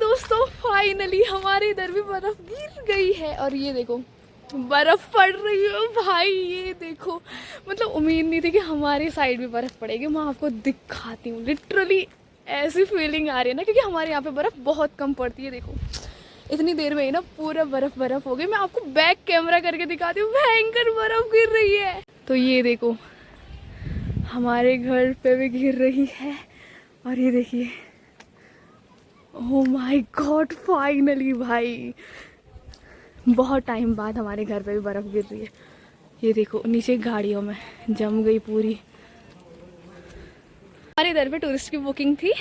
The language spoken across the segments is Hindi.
दोस्तों फाइनली हमारे इधर भी बर्फ गिर गई है और ये देखो बर्फ पड़ रही है भाई। ये देखो मतलब उम्मीद नहीं थी कि हमारे साइड भी बर्फ पड़ेगी। मैं आपको दिखाती हूँ, लिटरली ऐसी फीलिंग आ रही है ना, क्योंकि हमारे यहाँ पे बर्फ बहुत कम पड़ती है। देखो इतनी देर में ही ना पूरा बर्फ बर्फ हो गई। मैं आपको बैक कैमरा करके दिखाती हूँ, भयंकर बर्फ गिर रही है। तो ये देखो हमारे घर पे भी गिर रही है और ये देखिए, ओह माय गॉड फाइनली भाई बहुत टाइम बाद हमारे घर पे भी बर्फ़ गिर रही है। ये देखो नीचे गाड़ियों में जम गई पूरी। हमारे इधर पे टूरिस्ट की बुकिंग थी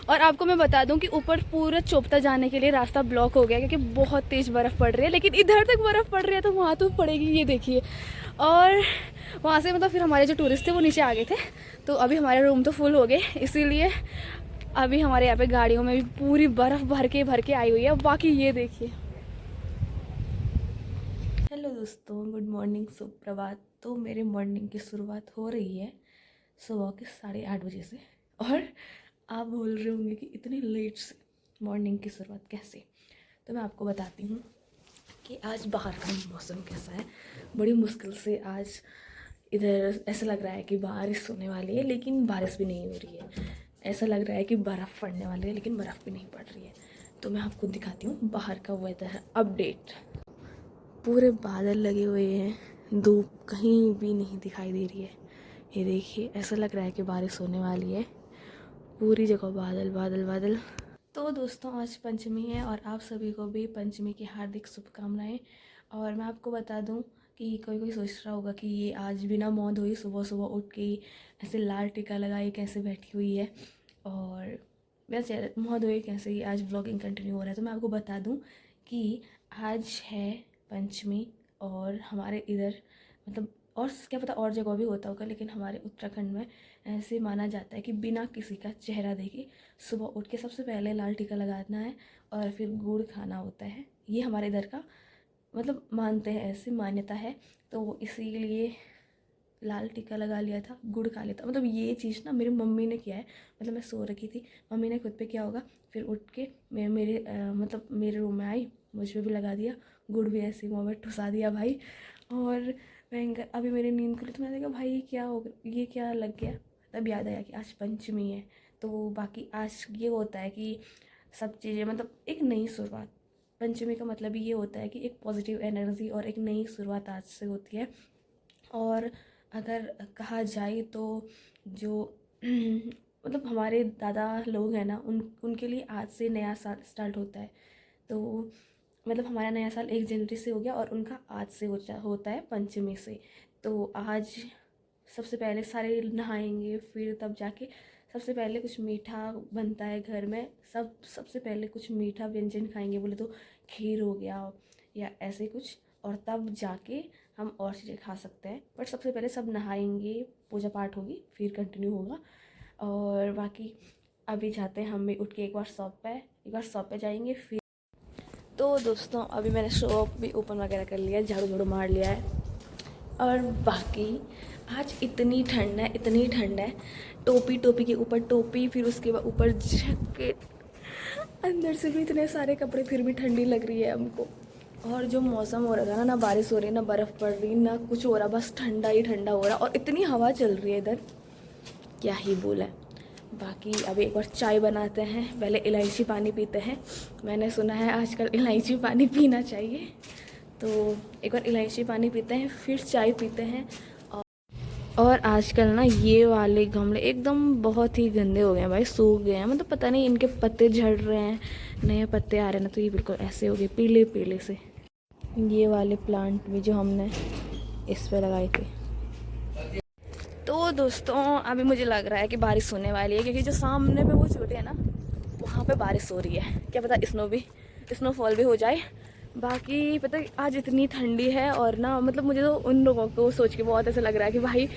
और आपको मैं बता दूं कि ऊपर पूरा चोपता जाने के लिए रास्ता ब्लॉक हो गया क्योंकि बहुत तेज़ बर्फ़ पड़ रही है। लेकिन इधर तक बर्फ़ पड़ रही है तो वहाँ तो पड़ेगी, ये देखिए। और वहाँ से मतलब फिर हमारे जो टूरिस्ट थे वो नीचे आ गए थे, तो अभी हमारे रूम तो फुल हो गए, इसीलिए अभी हमारे यहाँ पे गाड़ियों में भी पूरी बर्फ़ भर के आई हुई है। बाकी ये देखिए। हेलो दोस्तों, गुड मॉर्निंग, सुप्रभात। तो मेरे मॉर्निंग की शुरुआत हो रही है सुबह के 8:30 बजे से। और आप बोल रहे होंगे कि इतनी लेट से मॉर्निंग की शुरुआत कैसे। तो मैं आपको बताती हूँ कि आज बाहर का मौसम कैसा है। बड़ी मुश्किल से आज इधर ऐसा लग रहा है कि बारिश होने वाली है, लेकिन बारिश भी नहीं हो रही है। ऐसा लग रहा है कि बर्फ़ पड़ने वाली है, लेकिन बर्फ़ भी नहीं पड़ रही है। तो मैं आपको दिखाती हूँ बाहर का वेदर अपडेट। पूरे बादल लगे हुए हैं, धूप कहीं भी नहीं दिखाई दे रही है। ये देखिए ऐसा लग रहा है कि बारिश होने वाली है। पूरी जगह बादल बादल बादल। तो दोस्तों आज पंचमी है और आप सभी को भी पंचमी की हार्दिक शुभकामनाएं। और मैं आपको बता दूं कि कोई सोच रहा होगा कि ये आज बिना मौन धोई सुबह सुबह उठ के ऐसे लाल टीका लगाए कैसे बैठी हुई है और वैसे मुँह धोए कैसे ही आज व्लॉगिंग कंटिन्यू हो रहा है। तो मैं आपको बता दूं कि आज है पंचमी और हमारे इधर मतलब और क्या पता और जगह भी होता होगा, लेकिन हमारे उत्तराखंड में ऐसे माना जाता है कि बिना किसी का चेहरा देखे सुबह उठ के सबसे पहले लाल टीका लगाना है और फिर गुड़ खाना होता है। ये हमारे इधर का मतलब मानते हैं, ऐसी मान्यता है। तो इसीलिए लाल टीका लगा लिया था, गुड़ खा लिया था। मतलब ये चीज़ ना मेरी मम्मी ने किया है। मतलब मैं सो रखी थी, मम्मी ने खुद पे किया होगा, फिर उठ के मतलब मेरे रूम में आई, मुझ पर भी लगा दिया, गुड़ भी ऐसे मुँह में ठुसा दिया भाई। और भयंकर अभी मेरी नींद खुली तो मैंने देखा भाई क्या हो गया, ये क्या लग गया। तब याद आया कि आज पंचमी है। तो बाकी आज ये होता है कि सब चीज़ें मतलब एक नई शुरुआत। पंचमी का मतलब ये होता है कि एक पॉजिटिव एनर्जी और एक नई शुरुआत आज से होती है। और अगर कहा जाए तो जो मतलब हमारे दादा लोग हैं ना, उनके लिए आज से नया साल स्टार्ट होता है। तो मतलब हमारा नया साल 1 जनवरी से हो गया और उनका आज से होता है पंचमी से। तो आज सबसे पहले सारे नहाएंगे, फिर तब जाके सबसे पहले कुछ मीठा बनता है घर में। सबसे पहले कुछ मीठा व्यंजन खाएंगे, बोले तो खीर हो गया या ऐसे कुछ, और तब जाके हम और चीज़ें खा सकते हैं। बट सबसे पहले सब नहाएंगे, पूजा पाठ होगी, फिर कंटिन्यू होगा। और बाकी अभी जाते हैं हम भी उठ के एक बार शॉप पे जाएंगे। फिर तो दोस्तों अभी मैंने शॉप भी ओपन वगैरह कर लिया है, झाड़ू झाड़ू मार लिया है। और बाकी आज इतनी ठंड है, टोपी के ऊपर टोपी, फिर उसके बाद ऊपर जैकेट, अंदर से भी इतने सारे कपड़े, फिर भी ठंडी लग रही है हमको। और जो मौसम हो रहा था ना बारिश हो रही, ना बर्फ़ पड़ रही, ना कुछ हो रहा, बस ठंडा ही ठंडा हो रहा। और इतनी हवा चल रही है इधर, क्या ही बोला है। बाकी अभी एक बार चाय बनाते हैं, पहले इलायची पानी पीते हैं। मैंने सुना है आजकल इलायची पानी पीना चाहिए, तो एक बार इलायची पानी पीते हैं, फिर चाय पीते हैं। और आजकल ना ये वाले गमले एकदम बहुत ही गंदे हो गए हैं भाई, सूख गए हैं। मतलब पता नहीं इनके पत्ते झड़ रहे हैं, नए पत्ते आ रहे हैं ना, तो ये बिल्कुल ऐसे हो गए पीले पीले से। ये वाले प्लांट भी जो हमने इस पे लगाए थे। तो दोस्तों अभी मुझे लग रहा है कि बारिश होने वाली है, क्योंकि जो सामने पे वो चोटी है ना, वहाँ पे बारिश हो रही है। क्या पता स्नोफॉल भी हो जाए। बाकी पता आज इतनी ठंडी है और ना मतलब मुझे तो उन लोगों को सोच के बहुत ऐसा लग रहा है कि भाई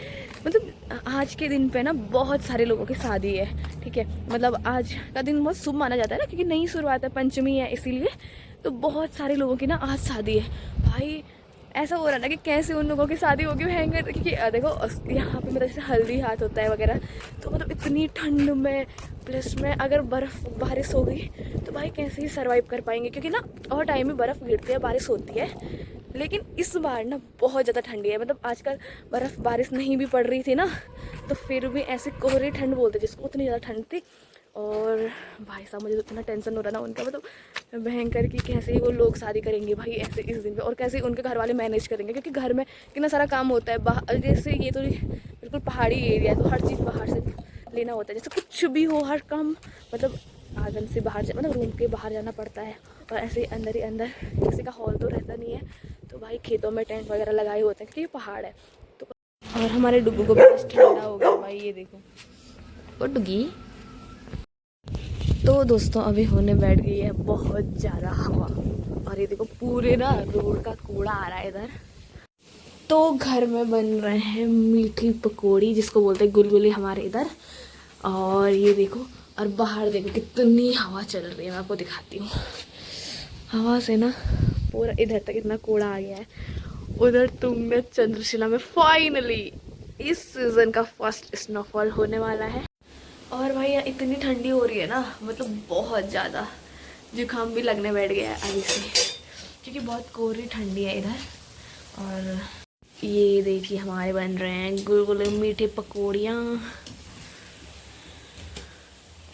मतलब आज के दिन पे ना बहुत सारे लोगों की शादी है, ठीक है। मतलब आज का दिन बहुत शुभ माना जाता है ना, क्योंकि नई शुरुआत है, पंचमी है, इसीलिए तो बहुत सारे लोगों की ना आज शादी है भाई। ऐसा हो रहा ना कि कैसे उन लोगों की शादी होगी भयंकर, क्योंकि देखो यहाँ पे मतलब जैसे हल्दी हाथ होता है वगैरह, तो मतलब इतनी ठंड में प्लस में अगर बर्फ़ बारिश हो गई तो भाई कैसे ही सर्वाइव कर पाएंगे, क्योंकि ना और टाइम में बर्फ़ गिरती है, बारिश होती है, लेकिन इस बार ना बहुत ज़्यादा ठंडी है। मतलब आजकल बर्फ़ बारिश नहीं भी पड़ रही थी ना, तो फिर भी ऐसे कोहरे ठंड बोलते जिसको, उतनी ज़्यादा ठंड थी। और भाई साहब मुझे तो इतना टेंशन हो रहा ना उनका, मतलब भयंकर की कैसे ही वो लोग शादी करेंगे भाई ऐसे इस दिन पे, और कैसे उनके घर वाले मैनेज करेंगे, क्योंकि घर में कितना सारा काम होता है। बाहर जैसे ये तो बिल्कुल पहाड़ी एरिया है, तो हर चीज़ बाहर से लेना होता है, जैसे कुछ भी हो हर काम मतलब आंगन से बाहर मतलब रूम के बाहर जाना पड़ता है, और ऐसे ही अंदर किसी का हॉल तो रहता नहीं है, तो भाई खेतों में टेंट वगैरह लगाए होते हैं क्योंकि ये पहाड़ है तो। और हमारे डुग्गू को भी बस ठंडा हो गया भाई, ये देखो वो डुगी। तो दोस्तों अभी होने बैठ गई है बहुत ज़्यादा हवा, और ये देखो पूरे ना रोड का कूड़ा आ रहा है इधर। तो घर में बन रहे हैं मीठी पकौड़ी, जिसको बोलते हैं गुलगुली हमारे इधर। और ये देखो, और बाहर देखो कितनी हवा चल रही है, मैं आपको दिखाती हूँ। हवा से ना पूरा इधर तक इतना कूड़ा आ गया है। उधर तुंगनाथ चंद्रशिला में फाइनली इस सीज़न का फर्स्ट स्नोफॉल होने वाला है। और भाई यहाँ इतनी ठंडी हो रही है ना, मतलब बहुत ज़्यादा, जुकाम भी लगने बैठ गया है अभी से, क्योंकि बहुत कोरी ठंडी है इधर। और ये देखिए हमारे बन रहे हैं गुलगुले मीठे पकौड़ियाँ।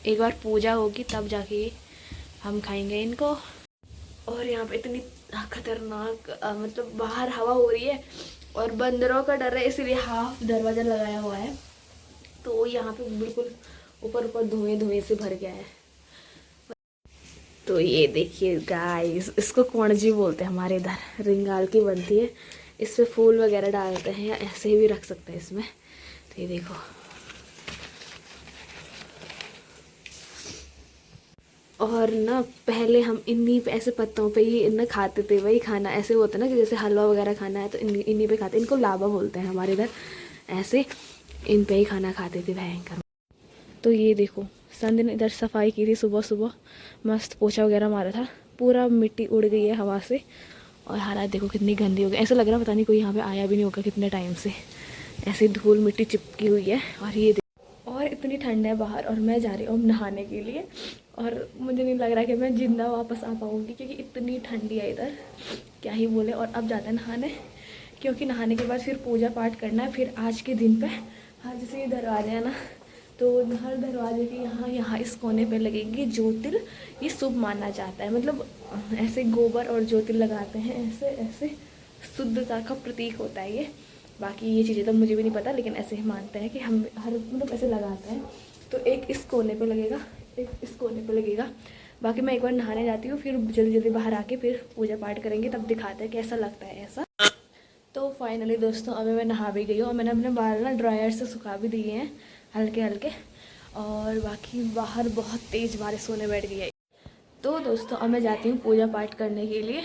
एक बार पूजा होगी तब जाके हम खाएंगे इनको। और यहाँ पे इतनी खतरनाक मतलब बाहर हवा हो रही है और बंदरों का डर है, इसीलिए हाफ दरवाज़ा लगाया हुआ है, तो यहाँ पे बिल्कुल ऊपर ऊपर धुएं से भर गया है। तो ये देखिए गाइस, इसको कोणजी बोलते हैं हमारे इधर, रिंगाल की बनती है, इस पे फूल वगैरह डालते हैं या ऐसे भी रख सकते हैं इसमें। तो ये देखो, और ना पहले हम इन्हीं पे ऐसे पत्तों पे ही इन्हें खाते थे, वही खाना ऐसे होता है ना कि जैसे हलवा वगैरह खाना है तो इन्हीं पे खाते, इनको लावा बोलते हैं हमारे इधर, ऐसे इन पे ही खाना खाते थे भयंकर। तो ये देखो संध्या ने इधर सफाई की थी सुबह सुबह, मस्त पोछा वगैरह मारा था, पूरा मिट्टी उड़ गई है हवा से, और हालात देखो कितनी गंदी हो गई, ऐसा लग रहा है पता नहीं कोई यहाँ पे आया भी नहीं होगा कितने टाइम से, ऐसे धूल मिट्टी चिपकी हुई है। और ये और इतनी ठंड है बाहर, और मैं जा रही हूँ नहाने के लिए, और मुझे नहीं लग रहा कि मैं जिंदा वापस आ पाऊँगी, क्योंकि इतनी ठंडी है इधर क्या ही बोले। और अब जाते हैं नहाने, क्योंकि नहाने के बाद फिर पूजा पाठ करना है। फिर आज के दिन पे हर जैसे ये दरवाजे है ना, तो हर दरवाजे के यहाँ इस कोने पे लगेगी ज्योतिल, ये शुभ माना जाता है, मतलब ऐसे गोबर और ज्योतिल लगाते हैं, ऐसे ऐसे शुद्धता का प्रतीक होता है ये। बाकी ये चीज़ें तो मुझे भी नहीं पता, लेकिन ऐसे ही मानते हैं कि हम हर मतलब ऐसे लगाते हैं। तो एक इस कोने पे लगेगा, एक इस कोने पे लगेगा। बाकी मैं एक बार नहाने जाती हूँ, फिर जल्दी जल्दी बाहर आके फिर पूजा पाठ करेंगे, तब दिखाते हैं कैसा लगता है ऐसा। तो फाइनली दोस्तों अभी मैं नहा भी गई हूँ, और मैंने अपने बाल ना ड्रायर से सुखा भी दिए हैं हल्के हल्के। और बाकी बाहर बहुत तेज़ बारिश होने बैठ गई है। तो दोस्तों अब मैं जाती हूँ पूजा पाठ करने के लिए।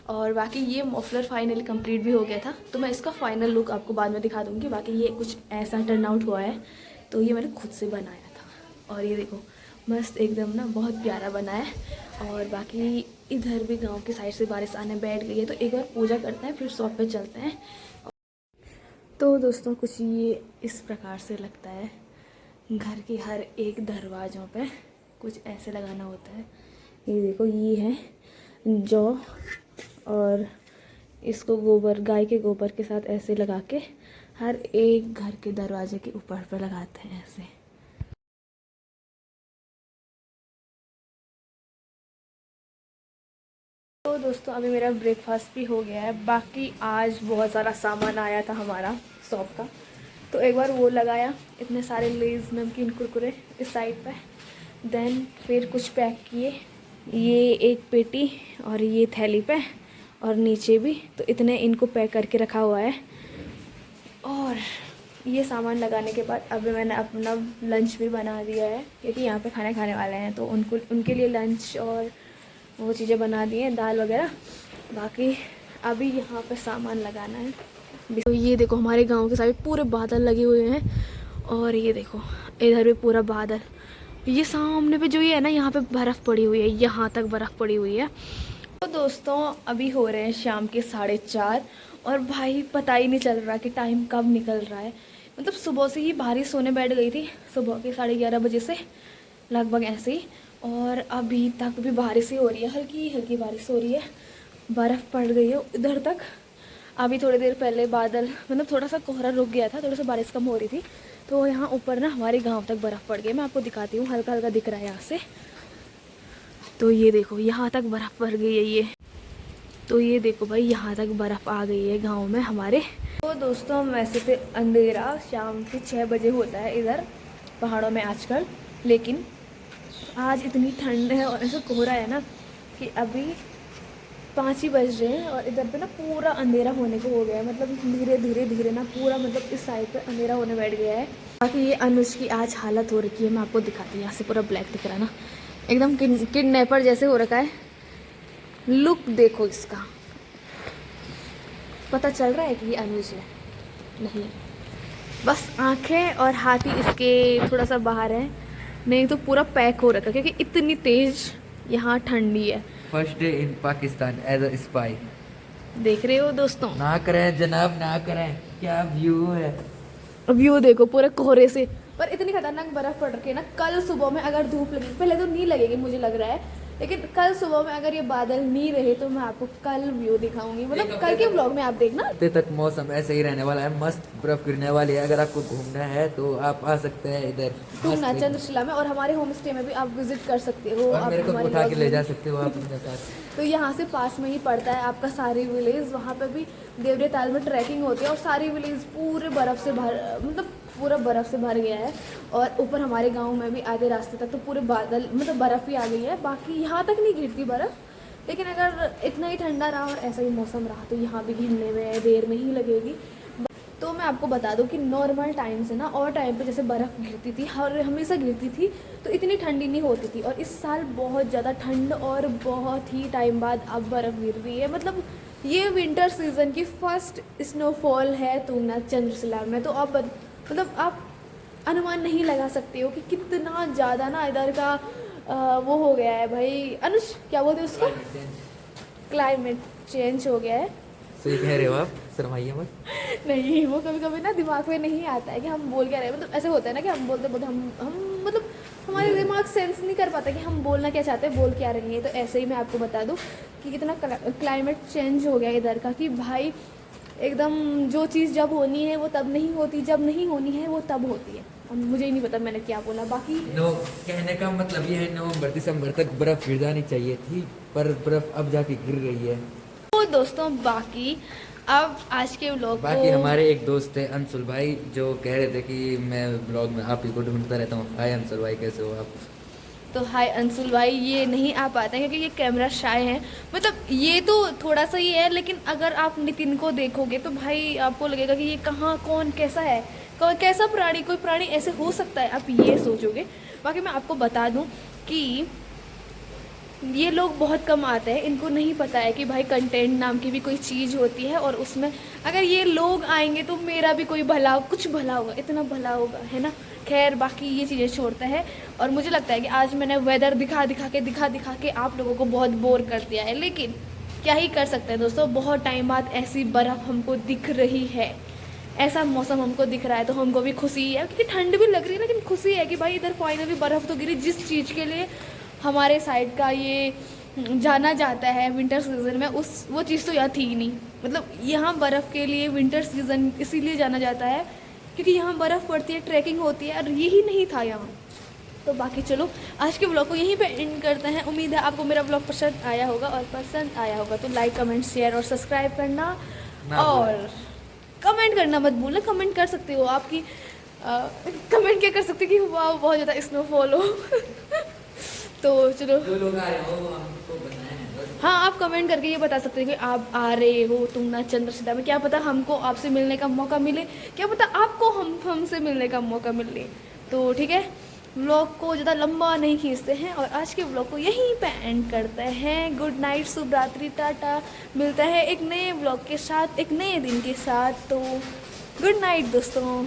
और बाकी ये मफलर फाइनली कंप्लीट भी हो गया था, तो मैं इसका फाइनल लुक आपको बाद में दिखा दूँगी। बाकी ये कुछ ऐसा टर्न आउट हुआ है, तो ये मैंने खुद से बनाया था, और ये देखो मस्त एकदम ना बहुत प्यारा बना है। और बाकी इधर भी गांव की साइड से बारिश आने बैठ गई है, तो एक बार पूजा करते हैं फिर शॉप पे चलते हैं। तो दोस्तों कुछ ये इस प्रकार से लगता है, घर के हर एक दरवाज़ों पे कुछ ऐसे लगाना होता है। ये देखो ये है जौ, और इसको गोबर, गाय के गोबर के साथ ऐसे लगा के हर एक घर के दरवाजे के ऊपर पे लगाते हैं ऐसे। तो दोस्तों अभी मेरा ब्रेकफास्ट भी हो गया है। बाकी आज बहुत सारा सामान आया था हमारा शॉप का, तो एक बार वो लगाया, इतने सारे लेज़ नमकीन कुरकुरे इस साइड पे, देन फिर कुछ पैक किए, ये एक पेटी और ये थैली पे, और नीचे भी, तो इतने इनको पैक करके रखा हुआ है। और ये सामान लगाने के बाद अभी मैंने अपना लंच भी बना दिया है, क्योंकि यहाँ पे खाना खाने वाले हैं, तो उनके लिए लंच और वो चीज़ें बना दी हैं, दाल वगैरह। बाकी अभी यहाँ पे सामान लगाना है। तो ये देखो हमारे गांव के साइड पूरे बादल लगे हुए हैं, और ये देखो इधर भी पूरा बादल, ये सामने पे जो ये है ना, यहाँ पे बर्फ़ पड़ी हुई है, यहाँ तक बर्फ़ पड़ी हुई है। तो दोस्तों अभी हो रहे हैं शाम के 4:30 और भाई पता ही नहीं चल रहा कि टाइम कब निकल रहा है। मतलब सुबह से ही बारिश होने बैठ गई थी, सुबह के 11:30 बजे से लगभग ऐसे ही, और अभी तक भी बारिश ही हो रही है, हल्की हल्की बारिश हो रही है, बर्फ़ पड़ गई है इधर तक। अभी थोड़ी देर पहले बादल मतलब थोड़ा सा कोहरा रुक गया था, थोड़ा सा बारिश कम हो रही थी, तो यहाँ ऊपर ना हमारे गाँव तक बर्फ़ पड़ गई। मैं आपको दिखाती हूँ, हल्का हल्का दिख रहा है यहाँ से। तो ये देखो यहाँ तक बर्फ़ पड़ गई है ये। तो ये देखो भाई यहाँ तक बर्फ़ आ गई है गांव में हमारे। तो दोस्तों वैसे तो अंधेरा शाम के 6 बजे होता है इधर पहाड़ों में आजकल, लेकिन आज इतनी ठंड है और ऐसा कोहरा है ना कि अभी 5 ही बज रहे हैं और इधर पे ना पूरा अंधेरा होने को हो गया है। मतलब धीरे धीरे धीरे ना पूरा मतलब इस साइड पे अंधेरा होने बैठ गया है। बाकी ये अनुज की आज हालत हो रखी है, मैं आपको दिखाती हूँ। यहाँ से पूरा ब्लैक दिख रहा है ना, एकदम किडनैपर जैसे हो रखा है। लुक देखो इसका, पता चल रहा है कि ये अनुज है? नहीं, बस आंखें और हाथ ही इसके थोड़ा सा बाहर है, नहीं तो पूरा पैक हो रखा है क्योंकि इतनी तेज यहाँ ठंडी है। First day in Pakistan as a spy. देख रहे हो दोस्तों? ना करें जनाब, ना करें। क्या व्यू है, व्यू देखो पूरे कोहरे से। पर इतनी खतरनाक बर्फ पड़ रही है ना, कल सुबह में अगर धूप लगेगी, पहले तो नहीं लगेगी मुझे लग रहा है, लेकिन कल सुबह में अगर ये बादल नहीं रहे तो मैं आपको कल व्यू दिखाऊंगी। मतलब कल के व्लॉग में आप देखना। हफ्ते तक मौसम ऐसे ही रहने वाला है, मस्त बर्फ गिरने वाली है। अगर आपको घूमना है तो आप आ सकते हैं इधर तुंगनाथ चंद्रशिला में, और हमारे होम स्टे में भी आप विजिट कर सकते हो। और आप मेरे को हमारे उठा के vlogs ले में जा सकते हो आप अपने साथ। तो यहाँ से पास में ही पड़ता है आपका सारी विलेज, वहाँ पे भी देवरे ताल में ट्रैकिंग होती है और सारी विलेज पूरे बर्फ़ से भर मतलब पूरा बर्फ़ से भर गया है। और ऊपर हमारे गांव में भी आधे रास्ते तक तो पूरे बादल मतलब बर्फ़ ही आ गई है। बाकी यहाँ तक नहीं गिरती बर्फ़, लेकिन अगर इतना ही ठंडा रहा और ऐसा ही मौसम रहा तो यहाँ भी गिरने में देर नहीं लगेगी। तो मैं आपको बता दूं कि नॉर्मल टाइम से ना और टाइम पे जैसे बर्फ़ गिरती थी और हमेशा गिरती थी तो इतनी ठंडी नहीं होती थी, और इस साल बहुत ज़्यादा ठंड और बहुत ही टाइम बाद अब बर्फ़ गिर रही है। मतलब ये विंटर सीज़न की फर्स्ट स्नोफॉल है तुंगनाथ चंद्रशिला में। तो आप मतलब आप अनुमान नहीं लगा सकते हो कि कितना ज़्यादा ना इधर का वो हो गया है भाई। अनुज क्या बोलते हैं उसको? क्लाइमेट चेंज हो गया है। सही कह रहे हो आप, शर्माइए मत। नहीं, वो कभी कभी ना दिमाग में नहीं आता है कि हम बोल क्या रहे हैं। मतलब ऐसे होता है ना कि हम बोलते बोलते हम मतलब हमारे दिमाग सेंस नहीं कर पाता कि हम बोलना क्या चाहते हैं, बोल क्या रहे हैं। तो ऐसे ही मैं आपको बता दूं कि कितना क्लाइमेट चेंज हो गया इधर का कि भाई एकदम जो चीज़ जब होनी है वो तब नहीं होती, जब नहीं होनी है वो तब होती है। अब मुझे ही नहीं पता मैंने क्या बोला। बाकी कहने का मतलब ये है नवंबर दिसंबर तक बर्फ गिर जानी चाहिए थी, पर बर्फ अब जाके गिर रही है। तो दोस्तों बाकी अब आज के व्लॉग बाकी हमारे एक दोस्त है अंशुल भाई, जो कह रहे थे कि मैं ब्लॉग में आप ही को ढूंढता रहता हूँ। हाय अंशुल भाई, कैसे हो आप? तो हाय अंशुल भाई, ये नहीं आ पाते हैं क्योंकि ये कैमरा शाय है। मतलब ये तो थोड़ा सा ही है, लेकिन अगर आप नितिन को देखोगे तो भाई आपको लगेगा कि ये कहाँ कौन कैसा है, कैसा प्राणी, कोई प्राणी ऐसे हो सकता है, आप ये सोचोगे। बाकी मैं आपको बता दूं कि ये लोग बहुत कम आते हैं, इनको नहीं पता है कि भाई कंटेंट नाम की भी कोई चीज़ होती है, और उसमें अगर ये लोग आएंगे तो मेरा भी कोई भला, कुछ भला होगा, इतना भला होगा, है ना। खैर बाकी ये चीज़ें छोड़ता है। और मुझे लगता है कि आज मैंने वेदर दिखा दिखा के आप लोगों को बहुत बोर कर दिया है, लेकिन क्या ही कर सकते हैं दोस्तों। बहुत टाइम बाद ऐसी बर्फ़ हमको दिख रही है, ऐसा मौसम हमको दिख रहा है, तो हमको भी खुशी है क्योंकि ठंड भी लग रही है, लेकिन खुशी है कि भाई इधर फाइनली बर्फ़ तो गिरी। जिस चीज़ के लिए हमारे साइड का ये जाना जाता है विंटर सीज़न में, उस वो चीज़ तो यहाँ थी ही नहीं। मतलब यहाँ बर्फ़ के लिए विंटर सीज़न इसीलिए जाना जाता है क्योंकि यहाँ बर्फ़ पड़ती है, ट्रैकिंग होती है, और यही नहीं था यहाँ। तो बाकी चलो आज के ब्लॉग को यहीं पे एंड करते हैं। उम्मीद है आपको मेरा ब्लॉग पसंद आया होगा, और पसंद आया होगा तो लाइक कमेंट शेयर और सब्सक्राइब करना, और कमेंट करना मत भूलना। कमेंट कर सकते हो आपकी कमेंट क्या कर सकते हो कि वाह बहुत ज़्यादा स्नोफॉल हो तो चलो, जो लोग आ रहे हो हमको बताएं बस। हाँ आप कमेंट करके ये बता सकते हो कि आप आ रहे हो तुंगनाथ चंद्रशिला में। क्या पता हमको आपसे मिलने का मौका मिले, क्या पता आपको हमसे मिलने का मौका मिले। तो ठीक है, व्लॉग को ज़्यादा लंबा नहीं खींचते हैं और आज के व्लॉग को यहीं पे एंड करते हैं। गुड नाइट, शुभ रात्रि, टाटा। मिलते हैं एक नए व्लॉग के साथ, एक नए दिन के साथ। तो गुड नाइट दोस्तों।